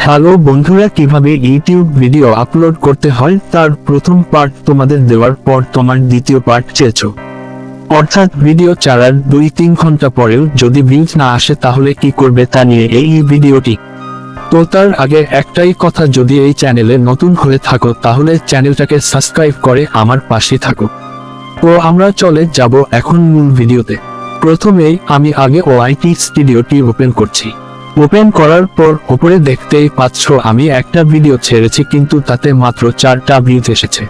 Hello বন্ধুরা, কিভাবে YouTube video upload করতে হয় তার প্রথম পার্ট তোমাদের দেওয়ার পর তোমার দ্বিতীয় পার্ট চেয়েছো, অর্থাৎ ভিডিও ছাড়ার 2-3 ঘন্টা পরেও যদি ভিউজ না আসে তাহলে কি করবে তা নিয়ে এই ভিডিওটি। তো তার আগে একটাই কথা, যদি এই চ্যানেলে নতুন হয়ে থাকো তাহলে চ্যানেলটাকে সাবস্ক্রাইব করে আমার পাশে থাকো। তো আমরা চলে যাব এখন মূল ভিডিওতে। প্রথমেই আমি আগে ওআইটি স্টুডিওটি ওপেন করছি। ওপেন করার পর উপরে দেখতেই পাচ্ছ আমি একটা ভিডিও ছেড়েছি, কিন্তু তাতে মাত্র 4টা ভিউজ এসেছে।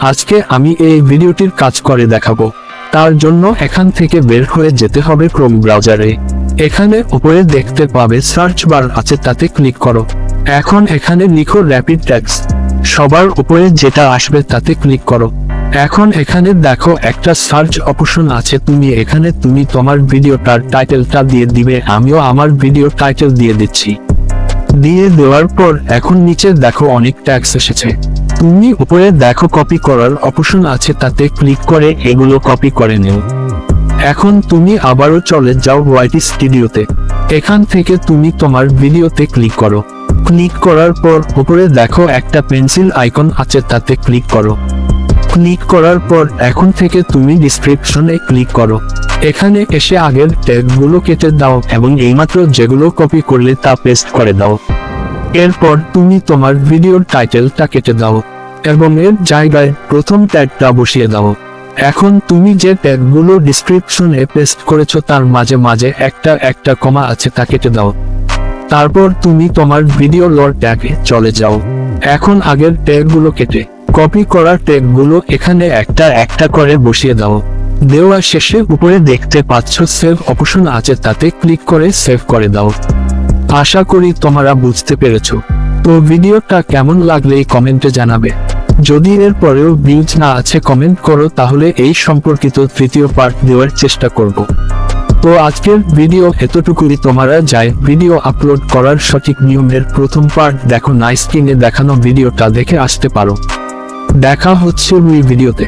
আজকে আমি এই ভিডিওটির কাজ করে দেখাবো। তার জন্য এখান থেকে বের হয়ে যেতে হবে ক্রোম ব্রাউজারে। এখানে উপরে দেখতে পাবে সার্চ বার আছে, তাতে ক্লিক করো। এখন এখানে লিখো র্যাপিড টেক্সট, সবার উপরে যেটা আসবে তাতে ক্লিক করো। এখন এখানে দেখো একটা সার্চ অপশন আছে, তুমি তোমার ভিডিওটার টাইটেলটা দিয়ে দিবে। আমিও আমার ভিডিও টাইটেল দিয়ে দিচ্ছি। দিয়ে দেওয়ার পর এখন নিচে দেখো অনেক ট্যাগস এসেছে। তুমি উপরে দেখো কপি করার অপশন আছে, তাতে ক্লিক করে এগুলো কপি করে নিও। এখন তুমি আবারও চলে যাও ওআইটি স্টুডিওতে। এখান থেকে তুমি তোমার ভিডিওতে ক্লিক করো। ক্লিক করার পর উপরে দেখো একটা পেন্সিল আইকন আছে, তাতে ক্লিক করো। ক্লিক করার পর এখন থেকে তুমি ডেসক্রিপশনে ক্লিক করো। এখানে এসে আগের ট্যাগগুলো কেটে দাও এবং এইমাত্র যেগুলো কপি করলে তা পেস্ট করে দাও। এরপর তুমি তোমার ভিডিওর টাইটেলটা কেটে দাও এবং এর জায়গায় প্রথম ট্যাগটা বসিয়ে দাও। এখন তুমি যে ট্যাগগুলো ডেসক্রিপশনে পেস্ট করেছো তার মাঝে মাঝে একটা কমা আছে, তা কেটে দাও। তারপর তুমি তোমার ভিডিও লর ট্যাগে চলে যাও। এখন আগের ট্যাগগুলো কেটে কপি করা ট্যাগগুলো এখানে একটা করে বসিয়ে দাও। দেওয়া শেষে উপরে দেখতে পাচ্ছ সেভ অপশন আছে, তাতে ক্লিক করে সেভ করে দাও। আশা করি তোমরা বুঝতে পেরেছো। তো ভিডিওটা কেমন লাগলে কমেন্টে জানাবে। যদি এর পরেও ভিউজ না আছে কমেন্ট করো, তাহলে এই সম্পর্কিত তৃতীয় পার্ট দেওয়ার চেষ্টা করব। তো আজকের ভিডিও এতটুকুই। তোমরা যাই ভিডিও আপলোড করার সঠিক নিয়মের প্রথম পার্ট দেখো না, স্ক্রিনে দেখানো ভিডিওটা দেখে আসতে পারো। দেখা হচ্ছে ওই ভিডিওতে।